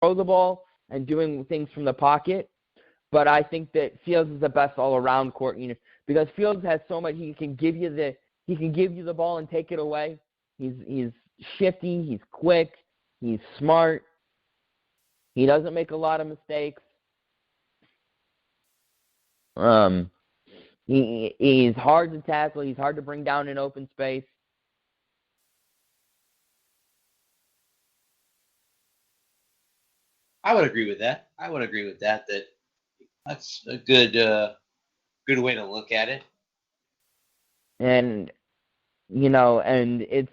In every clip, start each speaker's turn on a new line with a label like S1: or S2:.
S1: throw the ball and doing things from the pocket. But I think that Fields is the best all-around because Fields has so much. He can give you the ball and take it away. He's shifty. He's quick. He's smart. He doesn't make a lot of mistakes. He's hard to tackle. He's hard to bring down in open space.
S2: I would agree with that. That's a good way to look at it.
S1: And and it's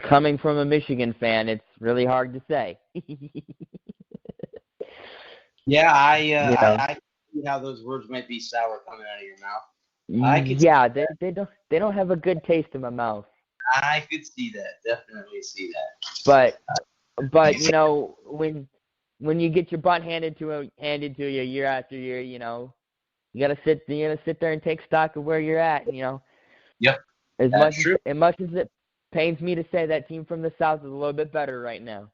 S1: coming from a Michigan fan, it's really hard to say.
S2: Yeah, I see how those words might be sour coming out of your mouth.
S1: They don't have a good taste in my mouth.
S2: I could see that. Definitely see that.
S1: But when you get your butt handed to you year after year, you gotta sit there and take stock of where you're at.
S2: Yep.
S1: As much as it pains me to say, that team from the South is a little bit better right now.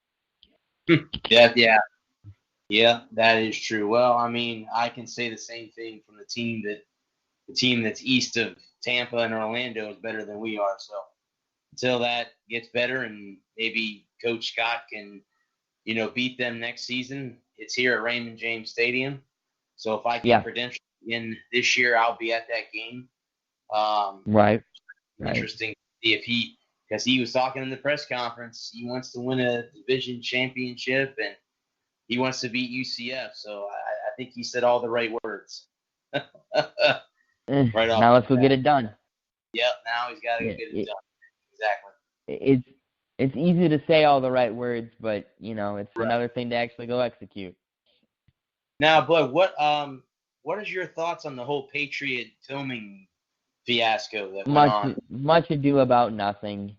S2: Yeah, that is true. Well, I mean, I can say the same thing from the team that's east of Tampa and Orlando is better than we are. So until that gets better and maybe Coach Scott can, beat them next season, it's here at Raymond James Stadium. So if I can credential in this year, I'll be at that game.
S1: Right.
S2: Interesting to see because he was talking in the press conference, he wants to win a division championship and he wants to beat UCF. So I think he said all the right words.
S1: Right off. Now let's go get it done.
S2: Yep. Now he's got to go get it done. Exactly.
S1: It's easy to say all the right words, but it's another thing to actually go execute.
S2: Now, Bud, what is your thoughts on the whole Patriot filming fiasco that went on?
S1: Much ado about nothing.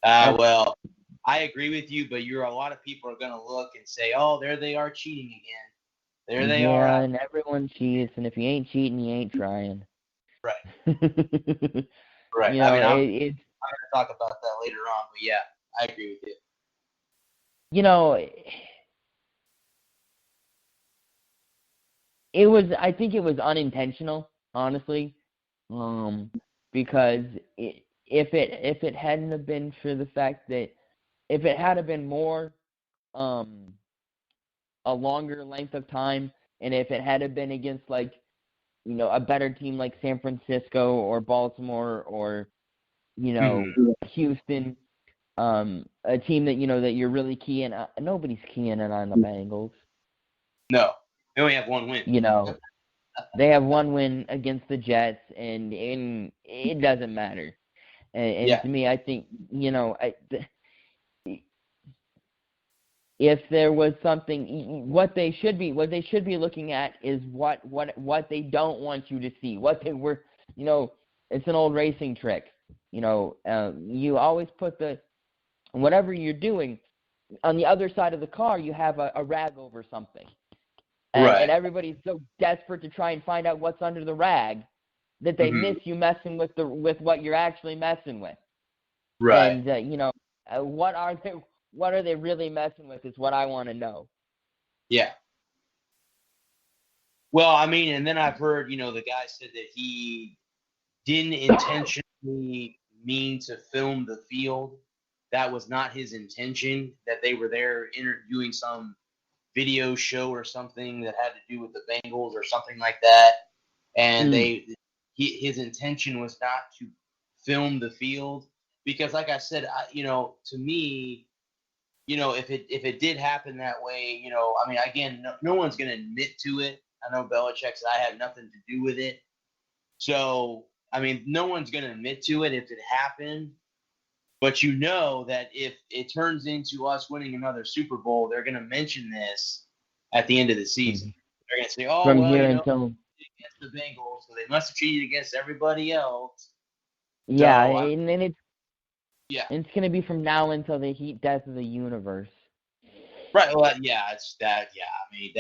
S2: Well, I agree with you, but a lot of people are going to look and say, "Oh, there they are cheating again. There they are."
S1: Yeah, and everyone cheats, and if you ain't cheating, you ain't trying.
S2: Right. Right. I'm going to talk about that later on, but yeah, I agree with
S1: you. I think it was unintentional, honestly, because if it hadn't have been for the fact that if it had been more a longer length of time, and if it had been against a better team like San Francisco or Baltimore or Houston, a team that that you're really keying. Nobody's keying in on the Bengals.
S2: No, they only have one win.
S1: They have one win against the Jets, and it doesn't matter. And to me, I think if there was something, what they should be looking at is what they don't want you to see. What they were, it's an old racing trick. You always put whatever you're doing on the other side of the car. You have a rag over something, and everybody's so desperate to try and find out what's under the rag that they miss you messing with what you're actually messing with.
S2: Right.
S1: And what are they really messing with is what I want to know.
S2: Yeah. Well, I mean, and then I've heard, the guy said that he didn't intentionally mean to film the field. That was not his intention, that they were there interviewing some video show or something that had to do with the Bengals or something like that. And his intention was not to film the field because, like I said, to me, if it did happen that way, I mean, again, no one's going to admit to it. I know Belichick said I had nothing to do with it. So, I mean, no one's going to admit to it if it happened. But that if it turns into us winning another Super Bowl, they're going to mention this at the end of the season. They're going to say, "Oh, against the Bengals, so they must have cheated against everybody else."
S1: Yeah, and then it's going to be from now until the heat death of the universe.
S2: Right. Well, it's that. Yeah, I mean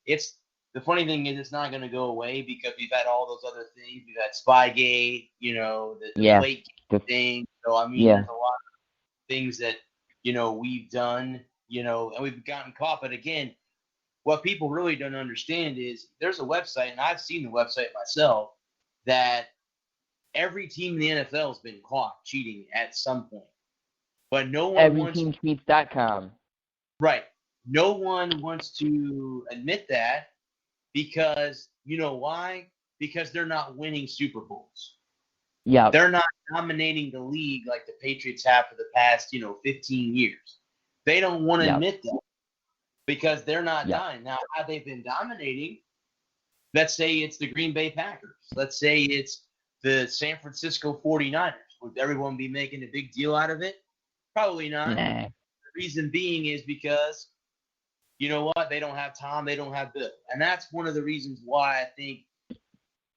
S2: it's the funny thing is it's not going to go away because we've had all those other things. We've had Spygate, the plate thing. So I mean, there's a lot of things that we've done and we've gotten caught. But again, what people really don't understand is there's a website, and I've seen the website myself, that every team in the NFL has been caught cheating at some point. But no one wants
S1: EveryTeamCheats.com.
S2: Right. No one wants to admit that because you know why? Because they're not winning Super Bowls.
S1: Yeah.
S2: They're not dominating the league like the Patriots have for the past, 15 years. They don't want to admit that because they're not dying. Now, have they been dominating? Let's say it's the Green Bay Packers. Let's say it's the San Francisco 49ers. Would everyone be making a big deal out of it? Probably not.
S1: Nah.
S2: The reason being is because, you know what? They don't have Tom. They don't have Bill. And that's one of the reasons why I think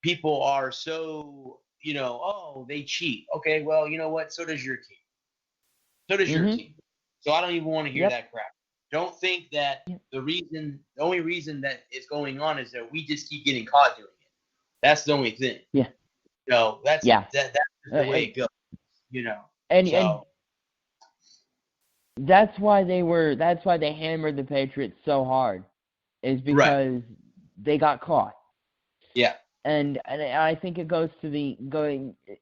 S2: people are so, oh, they cheat. Okay, well, you know what? So does your team. So does your team. So I don't even want to hear that crap. Don't think that the only reason that it's going on is that we just keep getting caught doing it. That's the only thing.
S1: Yeah.
S2: No, that's the way it goes.
S1: And that's why they hammered the Patriots so hard, is because they got caught.
S2: Yeah.
S1: And I think it goes to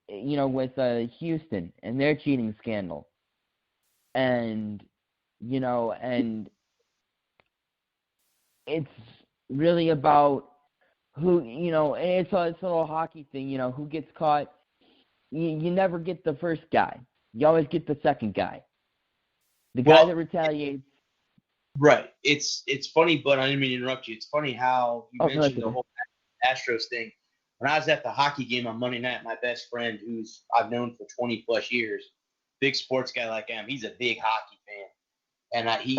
S1: with Houston and their cheating scandal. And and it's really about who, and it's a little hockey thing, who gets caught. You never get the first guy. You always get the second guy. The guy that retaliates.
S2: Right. It's funny, but I didn't mean to interrupt you. It's funny how you mentioned the whole Astros thing. When I was at the hockey game on Monday night, my best friend, who's I've known for 20 plus years, big sports guy like I am, he's a big hockey fan, and he's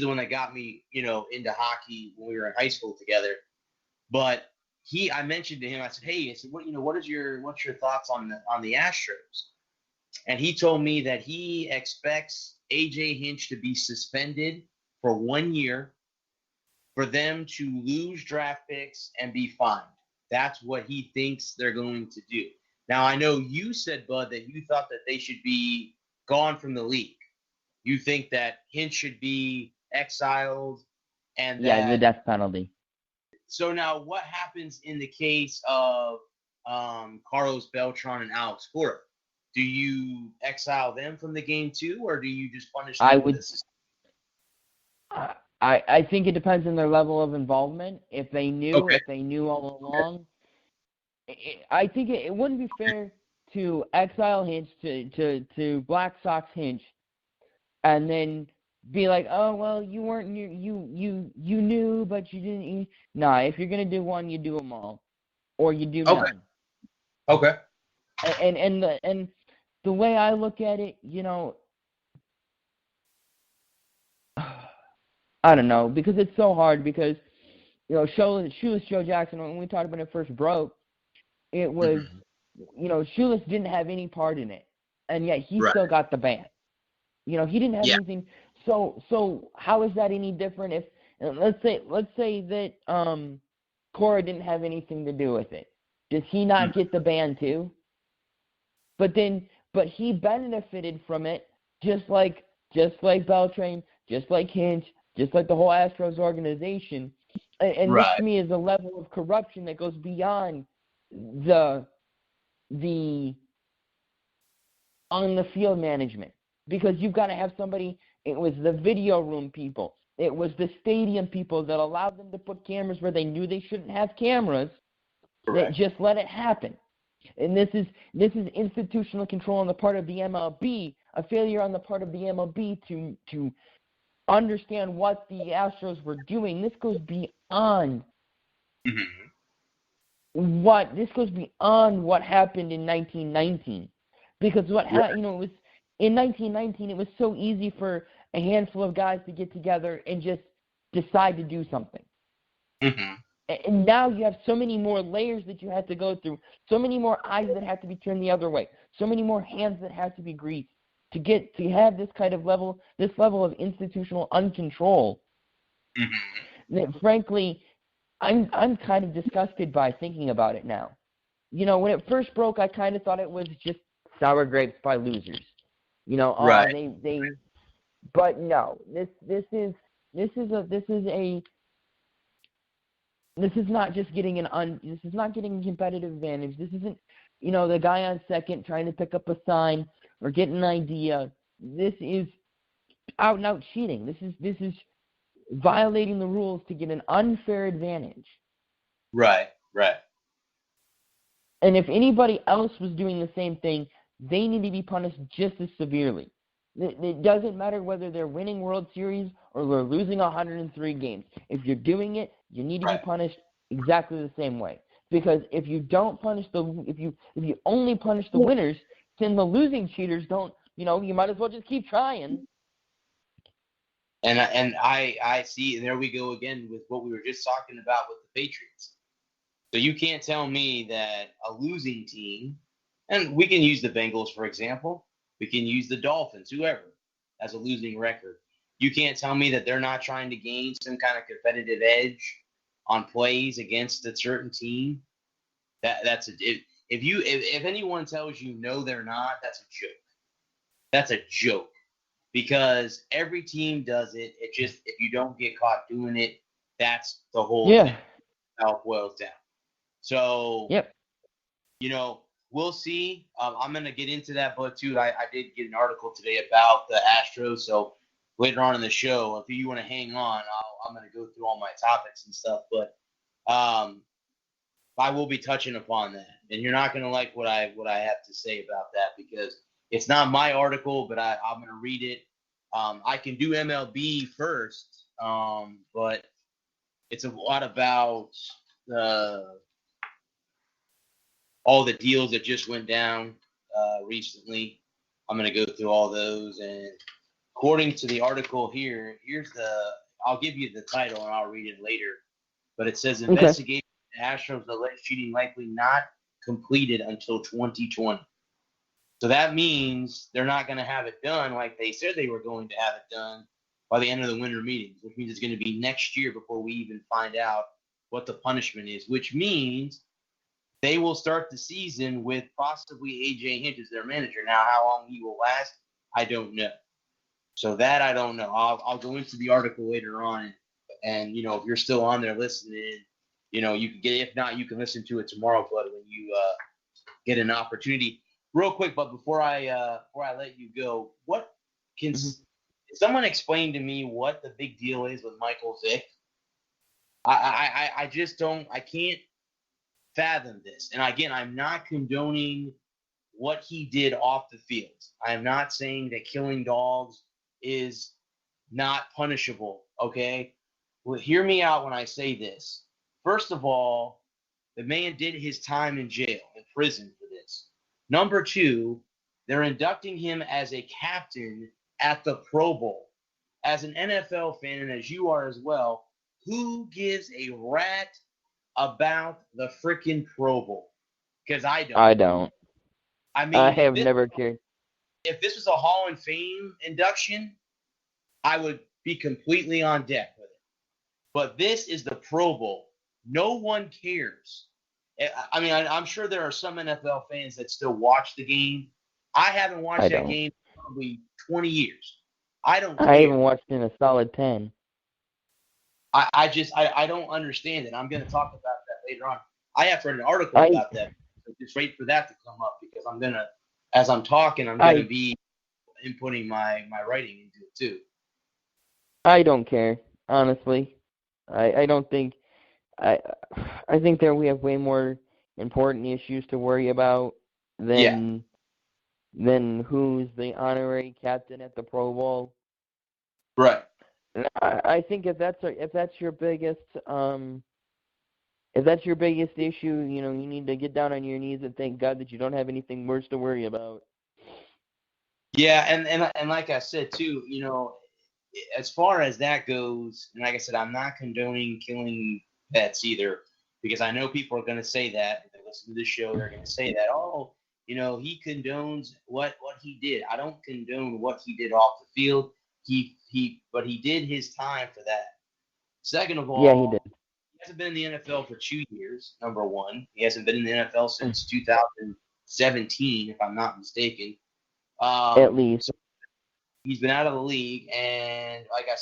S2: the one that got me, into hockey when we were in high school together. But I mentioned to him, I said, hey, what's your thoughts on the Astros? And he told me that he expects AJ Hinch to be suspended for 1 year, for them to lose draft picks and be fined. That's what he thinks they're going to do. Now, I know you said, Bud, that you thought that they should be gone from the league. You think that Hinch should be exiled and
S1: the death penalty.
S2: So now what happens in the case of Carlos Beltran and Alex Cora? Do you exile them from the game too, or do you just punish them?
S1: I think it depends on their level of involvement. If they knew all along, I think it wouldn't be fair to exile Hinch to Black Sox Hinch, and then be like, oh well, you weren't you knew but you didn't. Nah, if you're gonna do one, you do them all, or you do none.
S2: Okay.
S1: And the way I look at it, I don't know, because it's so hard, because, Shoeless Joe Jackson, when we talked about it first broke, it was, Shoeless didn't have any part in it, and yet he still got the ban. He didn't have anything. So how is that any different if, let's say that Cora didn't have anything to do with it. Does he not get the ban too? But he benefited from it, just like Beltran, just like Hinch, just like the whole Astros organization. And this to me is a level of corruption that goes beyond the on the field management, because you've got to have somebody. It was the video room people, it was the stadium people that allowed them to put cameras where they knew they shouldn't have cameras. That just let it happen. And this is institutional control on the part of the MLB, a failure on the part of the MLB to understand what the Astros were doing. This goes beyond what happened in 1919, because what happened, it was in 1919. It was so easy for a handful of guys to get together and just decide to do something. And now you have so many more layers that you have to go through, so many more eyes that have to be turned the other way, so many more hands that have to be greased to have this kind of level of institutional uncontrol. That frankly, I'm kind of disgusted by thinking about it now. When it first broke, I kind of thought it was just sour grapes by losers. But no, this is not just getting this is not getting a competitive advantage. This isn't, the guy on second trying to pick up a sign or get an idea. This is out and out cheating. This is violating the rules to get an unfair advantage.
S2: Right.
S1: And if anybody else was doing the same thing, they need to be punished just as severely. It doesn't matter whether they're winning World Series or they're losing 103 games. If you're doing it, you need to be punished exactly the same way. Because if you don't punish if you only punish the winners, then the losing cheaters don't. You might as well just keep trying.
S2: And I see, and there we go again with what we were just talking about with the Patriots. So you can't tell me that a losing team, and we can use the Bengals, for example. We can use the Dolphins, whoever, as a losing record. You can't tell me that they're not trying to gain some kind of competitive edge on plays against a certain team. If anyone tells you no, they're not, that's a joke. That's a joke. Because every team does it. It just, if you don't get caught doing it, that's the whole thing. How it boils down. So, we'll see. I'm going to get into that, but too, I did get an article today about the Astros. So later on in the show, if you want to hang on, I'm going to go through all my topics and stuff. But I will be touching upon that, and you're not going to like what I have to say about that because it's not my article, but I'm going to read it. I can do MLB first, but it's a lot about all the deals that just went down recently. I'm going to go through all those. And according to the article here, I'll give you the title and I'll read it later. But it says, investigation of the Astros alleged cheating likely not completed until 2020. So that means they're not going to have it done like they said they were going to have it done by the end of the winter meetings, which means it's going to be next year before we even find out what the punishment is, which means they will start the season with possibly A.J. Hinch as their manager. Now, how long he will last, I don't know. So that I don't know. I'll go into the article later on, and if you're still on there listening, you can get it. If not, you can listen to it tomorrow, but when you get an opportunity. Real quick, but before I let you go, what can someone explain to me what the big deal is with Michael Vick? I just don't. I can't fathom this. And again, I'm not condoning what he did off the field. I am not saying that killing dogs is not punishable. Okay, well, hear me out when I say this. First of all, the man did his time in jail, in prison for this. Number two, they're inducting him as a captain at the Pro Bowl. As an NFL fan, and as you are as well, who gives a rat about the freaking Pro Bowl? Because I don't.
S1: I don't.
S2: I mean,
S1: I have never cared.
S2: If this was a Hall of Fame induction, I would be completely on deck with it. But this is the Pro Bowl. No one cares. I mean, I'm sure there are some NFL fans that still watch the game. I haven't watched that game in probably 20 years. I don't care.
S1: I haven't watched in a solid 10.
S2: I don't understand it. I'm going to talk about that later on. I have read an article about that. So just wait for that to come up because I'm going to, as I'm talking, I'm going to be inputting my writing into it too.
S1: I don't care, honestly. I don't think I think that we have way more important issues to worry about than who's the honorary captain at the Pro Bowl.
S2: Right.
S1: I think if that's your biggest issue, you need to get down on your knees and thank God that you don't have anything worse to worry about.
S2: Yeah, and like I said too, as far as that goes, and like I said, I'm not condoning killing pets either, because I know people are going to say that. If they listen to this show, they're going to say that, he condones what he did. I don't condone what he did off the field. But he did his time for that. Second of all,
S1: he did.
S2: He hasn't been in the NFL for 2 years, number one. He hasn't been in the NFL since 2017, if I'm not mistaken.
S1: At least.
S2: He's been out of the league, and like I